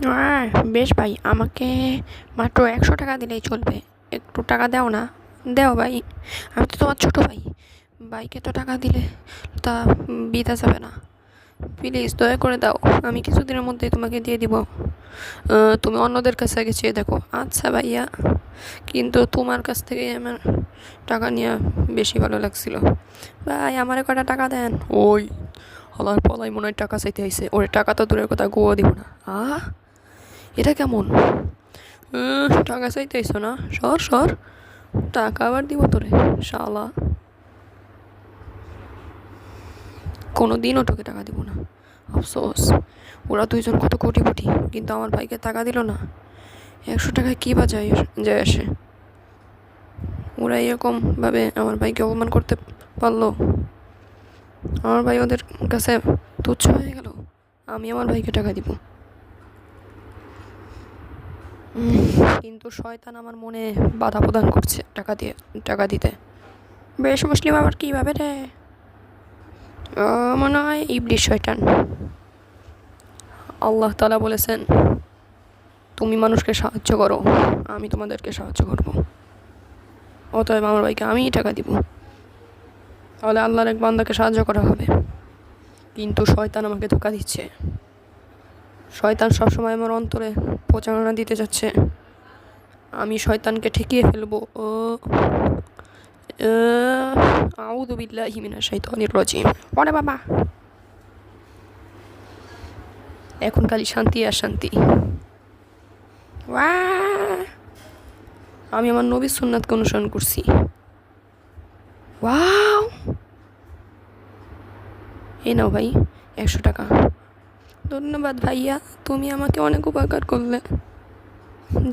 আহ, বেশ ভাই, আমাকে মাত্র 100 টাকা দিলেই চলবে। একটু টাকা দাও না? দাও ভাই, আমি তো তোমার ছোট ভাই। ভাইকে তো টাকা দিলে তা বিধা যাবে না। প্লিজ দয়া করে দাও, আমি কিছুদিনের মধ্যেই তোমাকে দিয়ে দিব। তুমি অন্যদের কাছে আগে চেয়ে দেখো। আচ্ছা ভাইয়া, কিন্তু তোমার কাছ থেকে আমার টাকা নেওয়া বেশি ভালো লাগছিল। ভাই, আমারে কটা টাকা দেন। ওই হলার পলাই মনে হয় টাকা চাইতে আইসে। ওরে টাকা তো দূরের কথা, গোয়া দিব না। এটা কেমন? টাকা চাইতে আইসো না? সর সর, টাকা আবার দিব তোরে, শালা। কোনো দিনও তোকে টাকা দিব না। আফসোস, ওরা দুইজন কত কোটিপতি, কিন্তু আমার ভাইকে টাকা দিল না। 100 টাকায় কী বা যায় আসে? ওরা এরকমভাবে আমার ভাইকে অপমান করতে পারলো। আমার ভাই ওদের কাছে তুচ্ছ হয়ে গেল। আমি আমার ভাইকে টাকা দিব, কিন্তু শয়তান আমার মনে বাধা প্রদান করছে টাকা দিতে। বেশ, মুসলিম আবার কীভাবে রে? মনে হয় ইবলিশ, শয়তান। আল্লাহ তাআলা বলেছেন, তুমি মানুষকে সাহায্য করো, আমি তোমাদেরকে সাহায্য করব। অতএব আমার ভাইকে আমিই টাকা দিব, তাহলে আল্লাহর এক বান্দাকে সাহায্য করা হবে। কিন্তু শয়তান আমাকে ধোঁকা দিচ্ছে। শয়তান সবসময় আমার অন্তরে প্রচারণা দিতে যাচ্ছে। আমি শয়তানকে ঠেকিয়ে ফেলবো। আউযু বিল্লাহি মিনাশ শাইতানির রাজিম। ওরে বাবা, এখন খালি শান্তি আর শান্তি। আমি আমার নবীর সুন্নাতকে অনুসরণ করছি। ওয়াও, এই নাও ভাই 100 টাকা। ধন্যবাদ ভাইয়া, তুমি আমাকে অনেক উপকার করলে,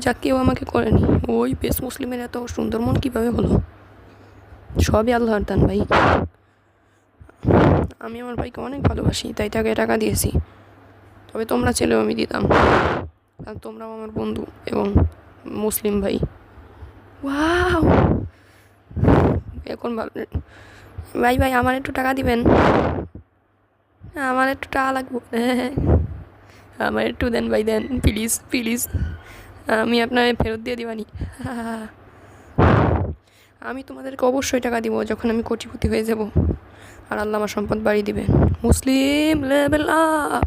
যা কেউ আমাকে করেনি। ওই বেশ, মুসলিমের এত সুন্দর মন কীভাবে হলো? সবই আল্লাহর দান ভাই। আমি আমার ভাইকে অনেক ভালোবাসি, তাই তাকে টাকা দিয়েছি। তবে তোমরা ছেলেও আমি দিতাম, আর তোমরাও আমার বন্ধু এবং মুসলিম ভাই। ওয়াও, এখন ভালো। ভাই ভাই, আমার একটু টাকা দিবেন। আমার একটু টাকা লাগবে। আমার একটু দেন ভাই, দেন প্লিজ প্লিজ। আমি আপনার ফেরত দিয়ে দিবানি। আমি তোমাদেরকে অবশ্যই টাকা দিব যখন আমি কোটিপতি হয়ে যাব, আর আল্লাহ আমার সম্পদ বাড়িয়ে দিবেন। মুসলিম লেভেল আপ।